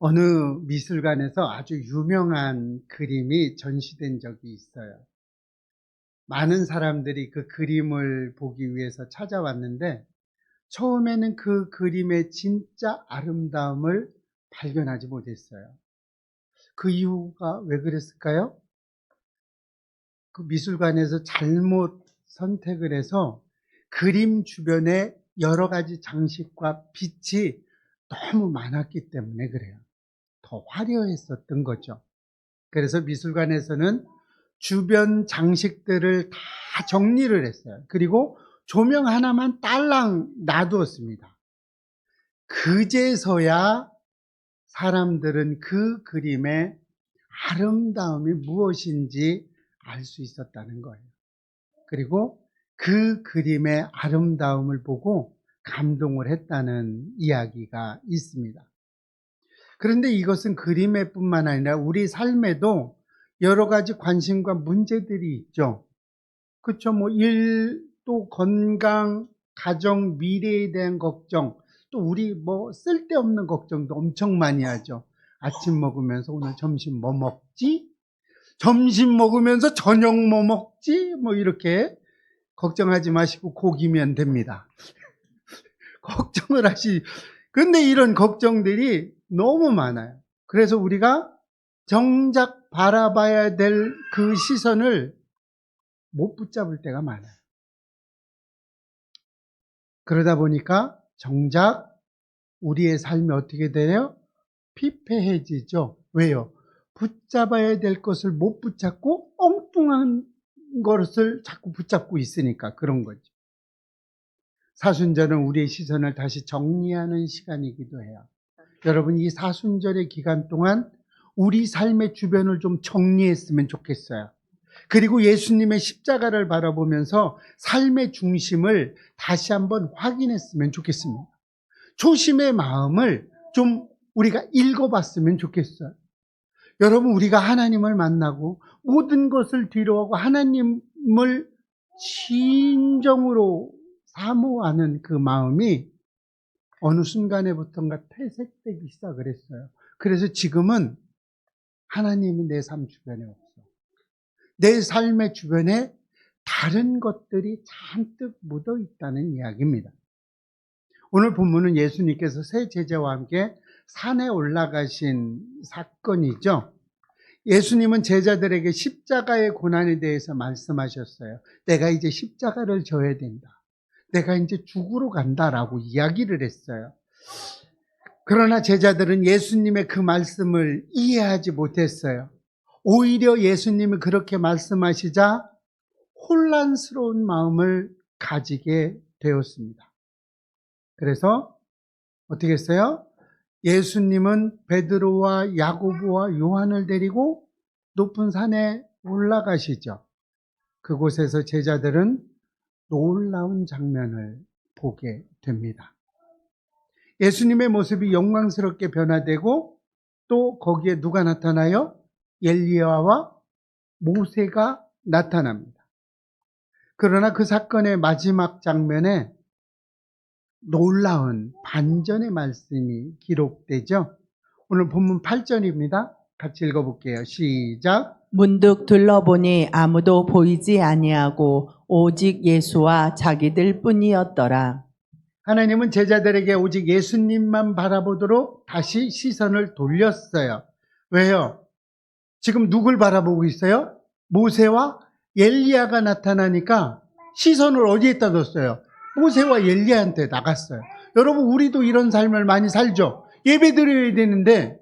어느 미술관에서 아주 유명한 그림이 전시된 적이 있어요. 많은 사람들이 그 그림을 보기 위해서 찾아왔는데 처음에는 그 그림의 진짜 아름다움을 발견하지 못했어요. 그 이유가 왜 그랬을까요? 그 미술관에서 잘못 선택을 해서 그림 주변에 여러 가지 장식과 빛이 너무 많았기 때문에 그래요. 더 화려했었던 거죠. 그래서 미술관에서는 주변 장식들을 다 정리를 했어요. 그리고 조명 하나만 딸랑 놔두었습니다. 그제서야 사람들은 그 그림의 아름다움이 무엇인지 알 수 있었다는 거예요. 그리고 그 그림의 아름다움을 보고 감동을 했다는 이야기가 있습니다. 그런데 이것은 그림에 뿐만 아니라 우리 삶에도 여러 가지 관심과 문제들이 있죠. 그렇죠. 또 건강, 가정, 미래에 대한 걱정, 또 우리 쓸데없는 걱정도 엄청 많이 하죠. 아침 먹으면서 오늘 점심 뭐 먹지? 점심 먹으면서 저녁 뭐 먹지? 이렇게 걱정하지 마시고 고기면 됩니다. 걱정을 근데 이런 걱정들이 너무 많아요. 그래서 우리가 정작 바라봐야 될 그 시선을 못 붙잡을 때가 많아요. 그러다 보니까 정작 우리의 삶이 어떻게 돼요? 피폐해지죠. 왜요? 붙잡아야 될 것을 못 붙잡고 엉뚱한 것을 자꾸 붙잡고 있으니까 그런 거죠. 사순절은 우리의 시선을 다시 정리하는 시간이기도 해요. 여러분, 이 사순절의 기간 동안 우리 삶의 주변을 좀 정리했으면 좋겠어요. 그리고 예수님의 십자가를 바라보면서 삶의 중심을 다시 한번 확인했으면 좋겠습니다. 초심의 마음을 좀 우리가 읽어봤으면 좋겠어요. 여러분, 우리가 하나님을 만나고 모든 것을 뒤로하고 하나님을 진정으로 사모하는 그 마음이 어느 순간에부터인가 퇴색되기 시작을 했어요. 그래서 지금은 하나님이 내 삶 주변에 없어. 내 삶의 주변에 다른 것들이 잔뜩 묻어 있다는 이야기입니다. 오늘 본문은 예수님께서 세 제자와 함께 산에 올라가신 사건이죠. 예수님은 제자들에게 십자가의 고난에 대해서 말씀하셨어요. 내가 이제 십자가를 져야 된다. 내가 이제 죽으러 간다라고 이야기를 했어요. 그러나 제자들은 예수님의 그 말씀을 이해하지 못했어요. 오히려 예수님이 그렇게 말씀하시자 혼란스러운 마음을 가지게 되었습니다. 그래서 어떻게 했어요? 예수님은 베드로와 야고보와 요한을 데리고 높은 산에 올라가시죠. 그곳에서 제자들은 놀라운 장면을 보게 됩니다. 예수님의 모습이 영광스럽게 변화되고 또 거기에 누가 나타나요? 엘리야와 모세가 나타납니다. 그러나 그 사건의 마지막 장면에 놀라운 반전의 말씀이 기록되죠. 오늘 본문 8절입니다. 같이 읽어볼게요. 시작. 문득 둘러보니 아무도 보이지 아니하고 오직 예수와 자기들 뿐이었더라. 하나님은 제자들에게 오직 예수님만 바라보도록 다시 시선을 돌렸어요. 왜요? 지금 누굴 바라보고 있어요? 모세와 엘리야가 나타나니까 시선을 어디에다 뒀어요? 모세와 엘리야한테 나갔어요. 여러분, 우리도 이런 삶을 많이 살죠. 예배 드려야 되는데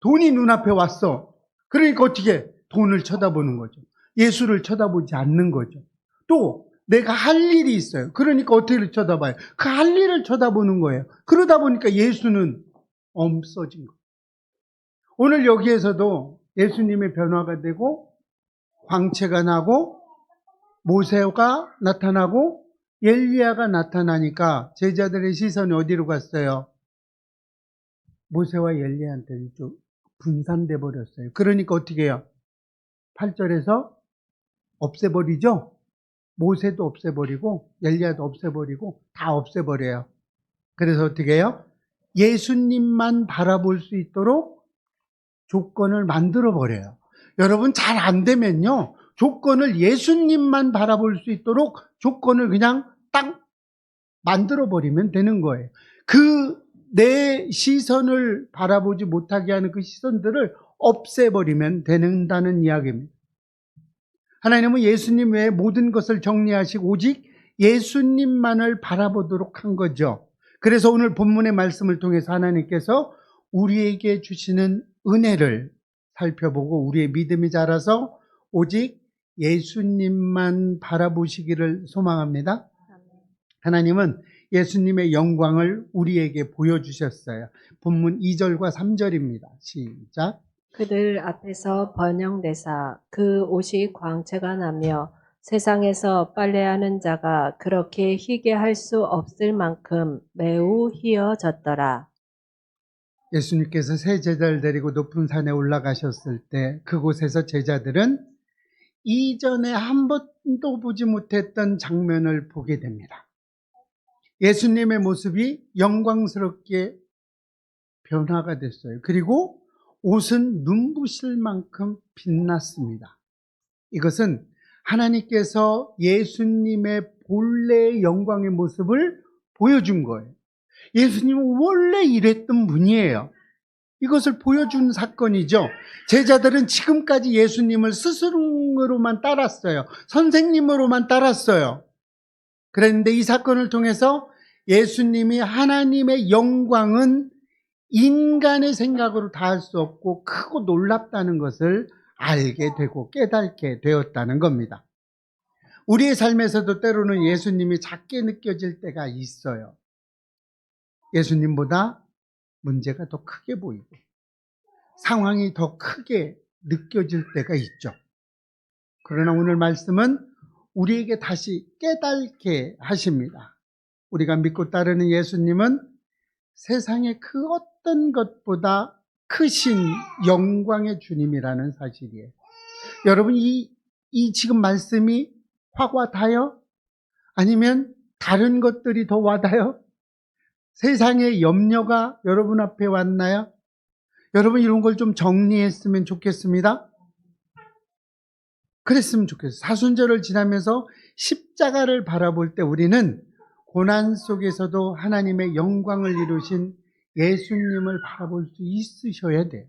돈이 눈앞에 왔어. 그러니까 어떻게? 돈을 쳐다보는 거죠. 예수를 쳐다보지 않는 거죠. 또 내가 할 일이 있어요. 그러니까 어떻게 쳐다봐요? 그 할 일을 쳐다보는 거예요. 그러다 보니까 예수는 없어진 거예요. 오늘 여기에서도 예수님의 변화가 되고 광채가 나고 모세가 나타나고 엘리야가 나타나니까 제자들의 시선이 어디로 갔어요? 모세와 엘리야한테 좀 분산돼 버렸어요. 그러니까 어떻게 해요? 8절에서 없애버리죠? 모세도 없애버리고 엘리야도 없애버리고 다 없애버려요. 그래서 어떻게 해요? 예수님만 바라볼 수 있도록 조건을 만들어 버려요. 여러분 잘 안 되면요. 조건을 예수님만 바라볼 수 있도록 조건을 그냥 딱 만들어 버리면 되는 거예요. 내 시선을 바라보지 못하게 하는 그 시선들을 없애버리면 된다는 이야기입니다. 하나님은 예수님 외에 모든 것을 정리하시고 오직 예수님만을 바라보도록 한 거죠. 그래서 오늘 본문의 말씀을 통해서 하나님께서 우리에게 주시는 은혜를 살펴보고 우리의 믿음이 자라서 오직 예수님만 바라보시기를 소망합니다. 하나님은 예수님의 영광을 우리에게 보여주셨어요. 본문 2절과 3절입니다. 시작. 그들 앞에서 번영되사 그 옷이 광채가 나며 세상에서 빨래하는 자가 그렇게 희게 할 수 없을 만큼 매우 희어졌더라. 예수님께서 세 제자를 데리고 높은 산에 올라가셨을 때 그곳에서 제자들은 이전에 한 번도 보지 못했던 장면을 보게 됩니다. 예수님의 모습이 영광스럽게 변화가 됐어요. 그리고 옷은 눈부실 만큼 빛났습니다. 이것은 하나님께서 예수님의 본래의 영광의 모습을 보여준 거예요. 예수님은 원래 이랬던 분이에요. 이것을 보여준 사건이죠. 제자들은 지금까지 예수님을 스승으로만 따랐어요. 선생님으로만 따랐어요. 그런데 이 사건을 통해서 예수님이 하나님의 영광은 인간의 생각으로 다 할 수 없고 크고 놀랍다는 것을 알게 되고 깨닫게 되었다는 겁니다. 우리의 삶에서도 때로는 예수님이 작게 느껴질 때가 있어요. 예수님보다 문제가 더 크게 보이고 상황이 더 크게 느껴질 때가 있죠. 그러나 오늘 말씀은 우리에게 다시 깨닫게 하십니다. 우리가 믿고 따르는 예수님은 세상의 그 어떤 것보다 크신 영광의 주님이라는 사실이에요. 여러분 이 지금 말씀이 확 와닿아요? 아니면 다른 것들이 더 와닿아요? 세상의 염려가 여러분 앞에 왔나요? 여러분 이런 걸 좀 정리했으면 좋겠습니다. 그랬으면 좋겠어요. 사순절을 지나면서 십자가를 바라볼 때 우리는 고난 속에서도 하나님의 영광을 이루신 예수님을 바라볼 수 있으셔야 돼요.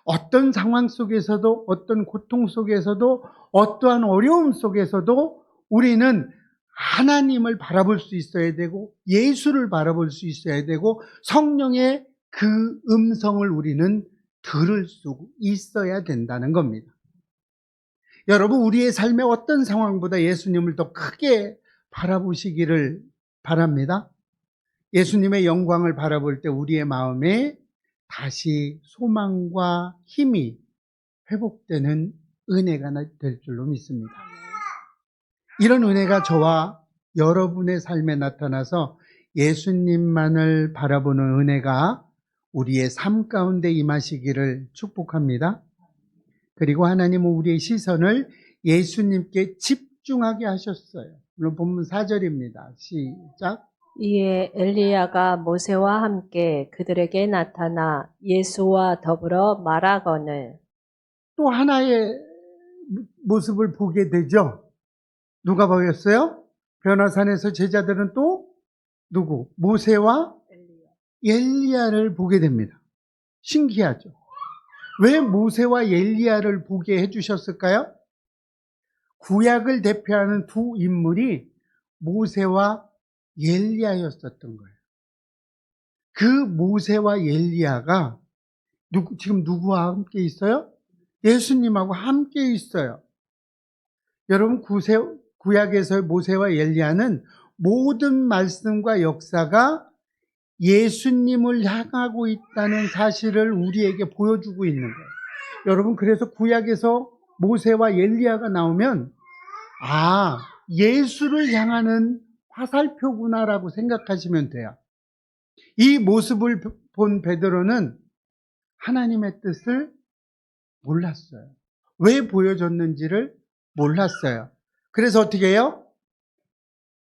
어떤 상황 속에서도 어떤 고통 속에서도 어떠한 어려움 속에서도 우리는 하나님을 바라볼 수 있어야 되고 예수를 바라볼 수 있어야 되고 성령의 그 음성을 우리는 들을 수 있어야 된다는 겁니다. 여러분 우리의 삶의 어떤 상황보다 예수님을 더 크게 바라보시기를 바랍니다. 예수님의 영광을 바라볼 때 우리의 마음에 다시 소망과 힘이 회복되는 은혜가 될 줄로 믿습니다. 이런 은혜가 저와 여러분의 삶에 나타나서 예수님만을 바라보는 은혜가 우리의 삶 가운데 임하시기를 축복합니다. 그리고 하나님은 우리의 시선을 예수님께 집중하게 하셨어요. 물론 본문 4절입니다. 시작. 이에 엘리야가 모세와 함께 그들에게 나타나 예수와 더불어 말하거늘. 또 하나의 모습을 보게 되죠. 누가 보였어요? 변화산에서 제자들은 또 누구? 모세와 엘리야를 보게 됩니다. 신기하죠. 왜 모세와 엘리야를 보게 해주셨을까요? 구약을 대표하는 두 인물이 모세와 엘리야였었던 거예요. 그 모세와 엘리야가 지금 누구와 함께 있어요? 예수님하고 함께 있어요. 여러분 구약에서의 모세와 엘리야는 모든 말씀과 역사가 예수님을 향하고 있다는 사실을 우리에게 보여주고 있는 거예요. 여러분 그래서 구약에서 모세와 엘리야가 나오면 예수를 향하는 화살표구나라고 생각하시면 돼요. 이 모습을 본 베드로는 하나님의 뜻을 몰랐어요. 왜 보여줬는지를 몰랐어요. 그래서 어떻게 해요?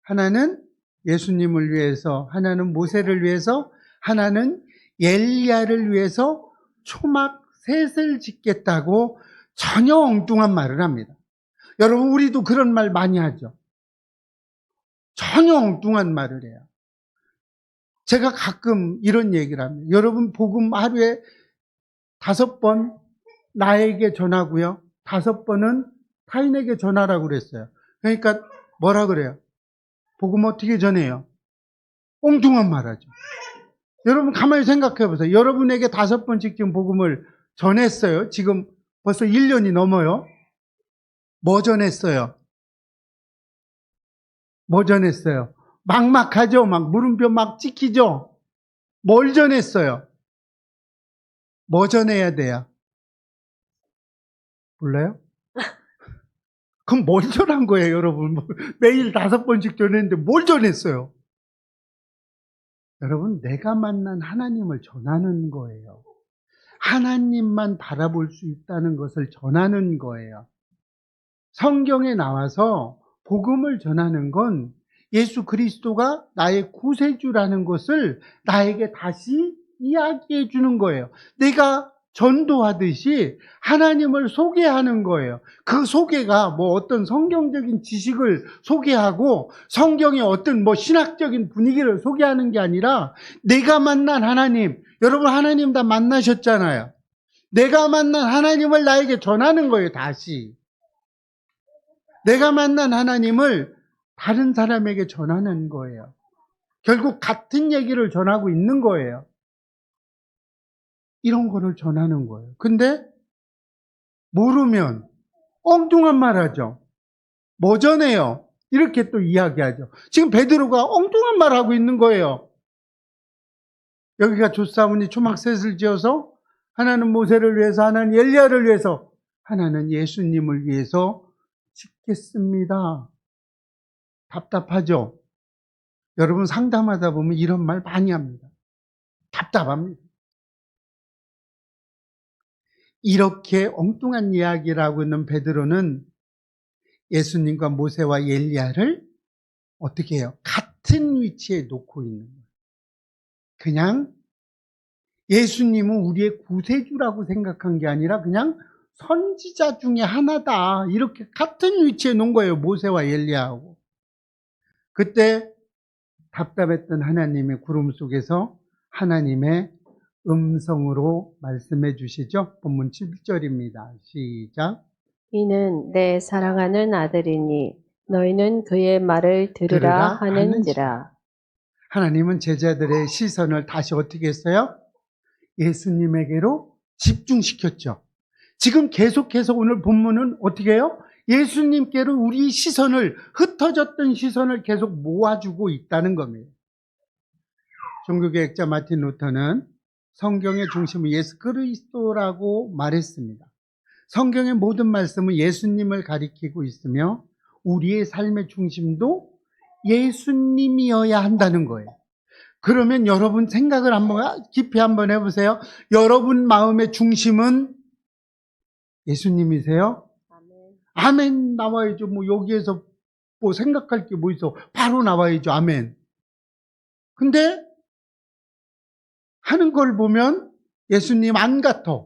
하나는 예수님을 위해서, 하나는 모세를 위해서, 하나는 엘리야를 위해서 초막 셋을 짓겠다고 전혀 엉뚱한 말을 합니다. 여러분, 우리도 그런 말 많이 하죠. 전혀 엉뚱한 말을 해요. 제가 가끔 이런 얘기를 합니다. 여러분, 복음 하루에 5번 나에게 전하고요. 5번은 타인에게 전하라고 그랬어요. 그러니까 뭐라 그래요? 복음 어떻게 전해요? 엉뚱한 말 하죠. 여러분 가만히 생각해 보세요. 여러분에게 5번씩 지금 복음을 전했어요. 지금 벌써 1년이 넘어요. 뭐 전했어요? 뭐 전했어요? 막막하죠? 막 물음표 막 찍히죠? 뭘 전했어요? 뭐 전해야 돼요? 몰라요? 그럼 뭘 전한 거예요, 여러분? 매일 5번씩 전했는데 뭘 전했어요? 여러분, 내가 만난 하나님을 전하는 거예요. 하나님만 바라볼 수 있다는 것을 전하는 거예요. 성경에 나와서 복음을 전하는 건 예수 그리스도가 나의 구세주라는 것을 나에게 다시 이야기해 주는 거예요. 내가 전도하듯이 하나님을 소개하는 거예요. 그 소개가 뭐 어떤 성경적인 지식을 소개하고 성경의 어떤 뭐 신학적인 분위기를 소개하는 게 아니라 내가 만난 하나님, 여러분 하나님 다 만나셨잖아요. 내가 만난 하나님을 나에게 전하는 거예요, 다시. 내가 만난 하나님을 다른 사람에게 전하는 거예요. 결국 같은 얘기를 전하고 있는 거예요. 이런 거를 전하는 거예요. 근데 모르면 엉뚱한 말 하죠. 뭐 전해요? 이렇게 또 이야기하죠. 지금 베드로가 엉뚱한 말 하고 있는 거예요. 여기가 조사오니 초막셋을 지어서 하나는 모세를 위해서, 하나는 엘리야를 위해서, 하나는 예수님을 위해서 짓겠습니다. 답답하죠? 여러분 상담하다 보면 이런 말 많이 합니다. 답답합니다. 이렇게 엉뚱한 이야기를 하고 있는 베드로는 예수님과 모세와 엘리야를 어떻게 해요? 같은 위치에 놓고 있는 거예요. 그냥 예수님은 우리의 구세주라고 생각한 게 아니라 그냥 선지자 중에 하나다. 이렇게 같은 위치에 놓은 거예요. 모세와 엘리야하고. 그때 답답했던 하나님의 구름 속에서 하나님의 음성으로 말씀해 주시죠. 본문 7절입니다. 시작. 이는 내 사랑하는 아들이니 너희는 그의 말을 들으라 하는지라. 하나님은 제자들의 시선을 다시 어떻게 했어요? 예수님에게로 집중시켰죠. 지금 계속해서 오늘 본문은 어떻게 해요? 예수님께로 우리 시선을, 흩어졌던 시선을 계속 모아주고 있다는 겁니다. 종교개혁자 마틴 루터는 성경의 중심은 예수 그리스도라고 말했습니다. 성경의 모든 말씀은 예수님을 가리키고 있으며 우리의 삶의 중심도 예수님이어야 한다는 거예요. 그러면 여러분 생각을 깊이 한번 해보세요. 여러분 마음의 중심은 예수님이세요? 아멘 나와야죠. 뭐 여기에서 뭐 생각할 게 뭐 있어? 바로 나와야죠. 아멘. 근데 하는 걸 보면 예수님 안 같아.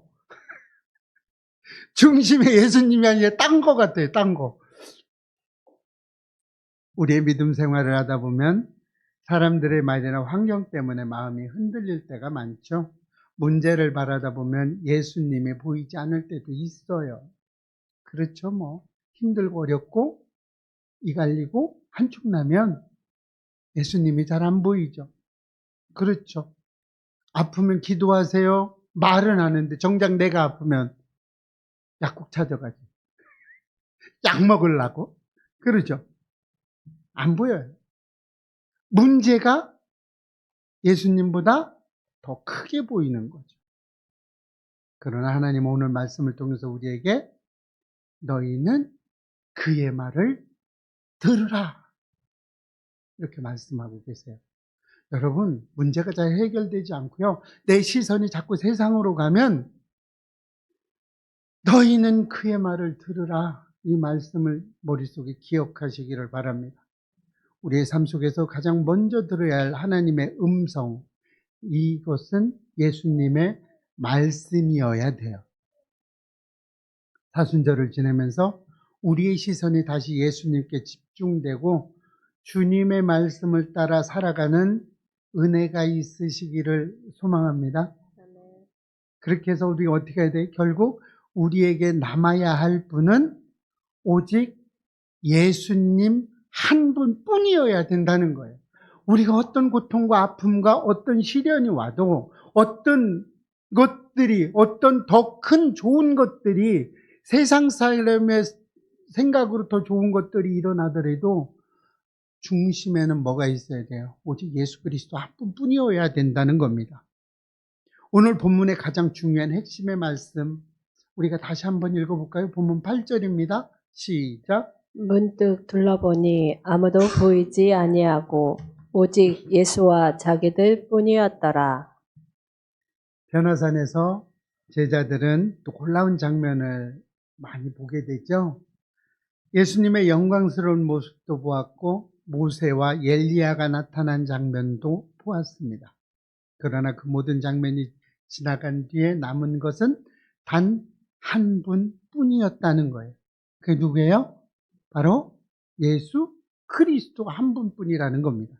중심에 예수님이 아니라 딴 거 같아요. 딴 거. 우리의 믿음 생활을 하다 보면 사람들의 말이나 환경 때문에 마음이 흔들릴 때가 많죠. 문제를 바라다 보면 예수님이 보이지 않을 때도 있어요. 그렇죠. 뭐 힘들고 어렵고 이 갈리고 한축 나면 예수님이 잘 안 보이죠. 그렇죠. 아프면 기도하세요. 말은 하는데 정작 내가 아프면 약국 찾아가지. 약 먹으려고. 그러죠. 안 보여요. 문제가 예수님보다 더 크게 보이는 거죠. 그러나 하나님은 오늘 말씀을 통해서 우리에게 너희는 그의 말을 들으라. 이렇게 말씀하고 계세요. 여러분, 문제가 잘 해결되지 않고요. 내 시선이 자꾸 세상으로 가면 너희는 그의 말을 들으라. 이 말씀을 머릿속에 기억하시기를 바랍니다. 우리의 삶 속에서 가장 먼저 들어야 할 하나님의 음성, 이것은 예수님의 말씀이어야 돼요. 사순절을 지내면서 우리의 시선이 다시 예수님께 집중되고 주님의 말씀을 따라 살아가는 은혜가 있으시기를 소망합니다. 그렇게 해서 우리가 어떻게 해야 돼요? 결국 우리에게 남아야 할 분은 오직 예수님 한 분뿐이어야 된다는 거예요. 우리가 어떤 고통과 아픔과 어떤 시련이 와도 어떤 것들이, 어떤 더 큰 좋은 것들이 세상 사람의 생각으로 더 좋은 것들이 일어나더라도 중심에는 뭐가 있어야 돼요? 오직 예수 그리스도 한 분뿐이어야 된다는 겁니다. 오늘 본문의 가장 중요한 핵심의 말씀 우리가 다시 한번 읽어볼까요? 본문 8절입니다. 시작. 문득 둘러보니 아무도 보이지 아니하고 오직 예수와 자기들 뿐이었더라. 변화산에서 제자들은 또 놀라운 장면을 많이 보게 되죠. 예수님의 영광스러운 모습도 보았고 모세와 엘리야가 나타난 장면도 보았습니다. 그러나 그 모든 장면이 지나간 뒤에 남은 것은 단 한 분뿐이었다는 거예요. 그게 누구예요? 바로 예수 그리스도 한 분뿐이라는 겁니다.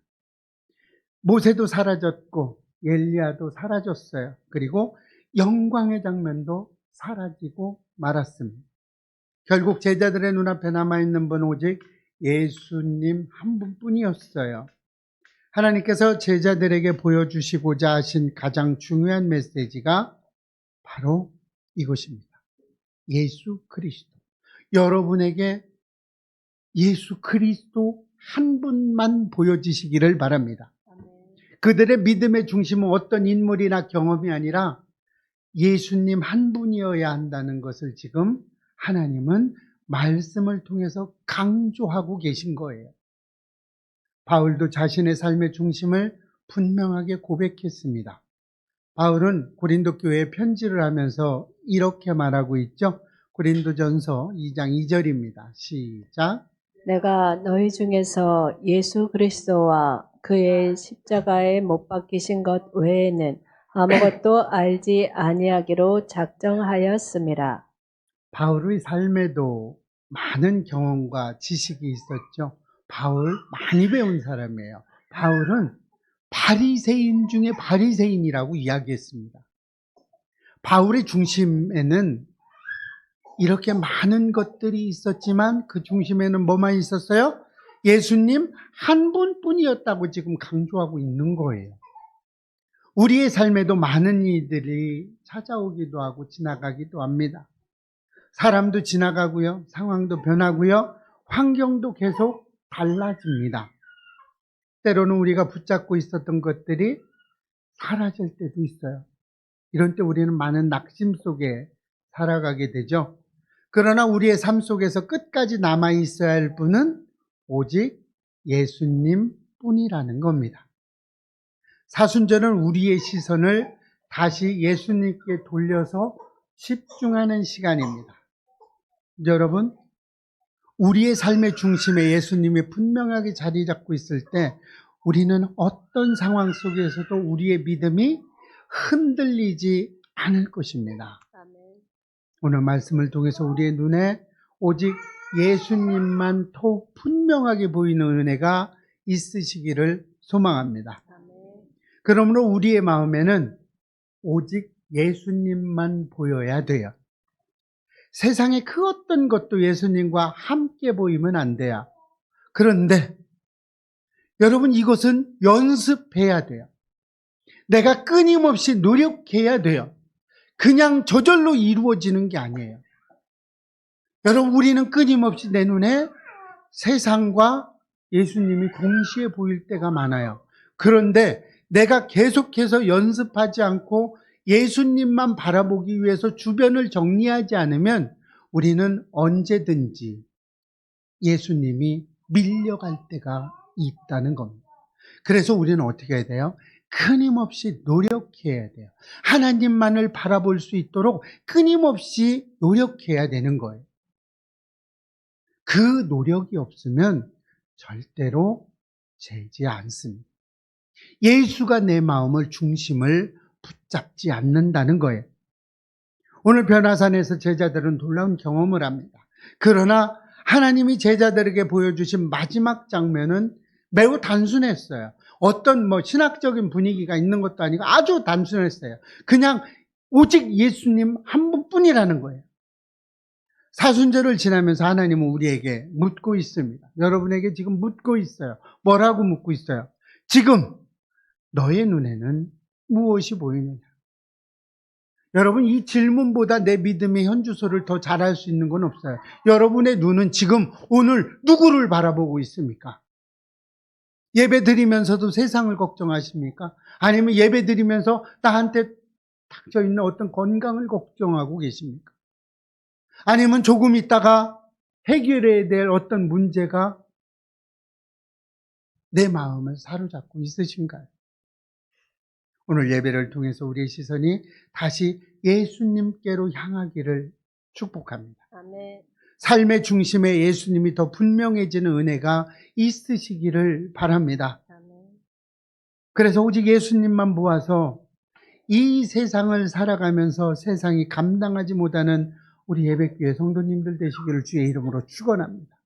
모세도 사라졌고 엘리야도 사라졌어요. 그리고 영광의 장면도 사라지고 말았습니다. 결국 제자들의 눈앞에 남아있는 분 오직 예수님 한 분뿐이었어요. 하나님께서 제자들에게 보여주시고자 하신 가장 중요한 메시지가 바로 이것입니다. 예수 그리스도. 여러분에게 예수 그리스도 한 분만 보여지시기를 바랍니다. 그들의 믿음의 중심은 어떤 인물이나 경험이 아니라 예수님 한 분이어야 한다는 것을 지금 하나님은 말씀을 통해서 강조하고 계신 거예요. 바울도 자신의 삶의 중심을 분명하게 고백했습니다. 바울은 고린도 교회에 편지를 하면서 이렇게 말하고 있죠. 고린도전서 2장 2절입니다. 시작. 내가 너희 중에서 예수 그리스도와 그의 십자가에 못 박히신 것 외에는 아무것도 알지 아니하기로 작정하였음이라. 바울의 삶에도 많은 경험과 지식이 있었죠. 바울 많이 배운 사람이에요. 바울은 바리새인 중에 바리새인이라고 이야기했습니다. 바울의 중심에는 이렇게 많은 것들이 있었지만 그 중심에는 뭐만 있었어요? 예수님 한 분뿐이었다고 지금 강조하고 있는 거예요. 우리의 삶에도 많은 이들이 찾아오기도 하고 지나가기도 합니다. 사람도 지나가고요. 상황도 변하고요. 환경도 계속 달라집니다. 때로는 우리가 붙잡고 있었던 것들이 사라질 때도 있어요. 이런 때 우리는 많은 낙심 속에 살아가게 되죠. 그러나 우리의 삶 속에서 끝까지 남아있어야 할 분은 오직 예수님 뿐이라는 겁니다. 사순절은 우리의 시선을 다시 예수님께 돌려서 집중하는 시간입니다. 여러분, 우리의 삶의 중심에 예수님이 분명하게 자리 잡고 있을 때 우리는 어떤 상황 속에서도 우리의 믿음이 흔들리지 않을 것입니다. 오늘 말씀을 통해서 우리의 눈에 오직 예수님만 더욱 분명하게 보이는 은혜가 있으시기를 소망합니다. 그러므로 우리의 마음에는 오직 예수님만 보여야 돼요. 세상의 그 어떤 것도 예수님과 함께 보이면 안 돼요. 그런데 여러분, 이것은 연습해야 돼요. 내가 끊임없이 노력해야 돼요. 그냥 저절로 이루어지는 게 아니에요. 여러분, 우리는 끊임없이 내 눈에 세상과 예수님이 동시에 보일 때가 많아요. 그런데 내가 계속해서 연습하지 않고 예수님만 바라보기 위해서 주변을 정리하지 않으면 우리는 언제든지 예수님이 밀려갈 때가 있다는 겁니다. 그래서 우리는 어떻게 해야 돼요? 끊임없이 노력해야 돼요. 하나님만을 바라볼 수 있도록 끊임없이 노력해야 되는 거예요. 그 노력이 없으면 절대로 되지 않습니다. 예수가 내 마음을 중심을 붙잡지 않는다는 거예요. 오늘 변화산에서 제자들은 놀라운 경험을 합니다. 그러나 하나님이 제자들에게 보여주신 마지막 장면은 매우 단순했어요. 어떤 신학적인 분위기가 있는 것도 아니고 아주 단순했어요. 그냥 오직 예수님 한 분뿐이라는 거예요. 사순절을 지나면서 하나님은 우리에게 묻고 있습니다. 여러분에게 지금 묻고 있어요. 뭐라고 묻고 있어요? 지금 너의 눈에는 무엇이 보이느냐? 여러분, 이 질문보다 내 믿음의 현주소를 더 잘할 수 있는 건 없어요. 여러분의 눈은 지금 오늘 누구를 바라보고 있습니까? 예배 드리면서도 세상을 걱정하십니까? 아니면 예배 드리면서 나한테 닥쳐 있는 어떤 건강을 걱정하고 계십니까? 아니면 조금 있다가 해결해야 될 어떤 문제가 내 마음을 사로잡고 있으신가요? 오늘 예배를 통해서 우리의 시선이 다시 예수님께로 향하기를 축복합니다. 아멘. 삶의 중심에 예수님이 더 분명해지는 은혜가 있으시기를 바랍니다. 아멘. 그래서 오직 예수님만 보아서 이 세상을 살아가면서 세상이 감당하지 못하는 우리 예배교회 성도님들 되시기를 주의 이름으로 축원합니다.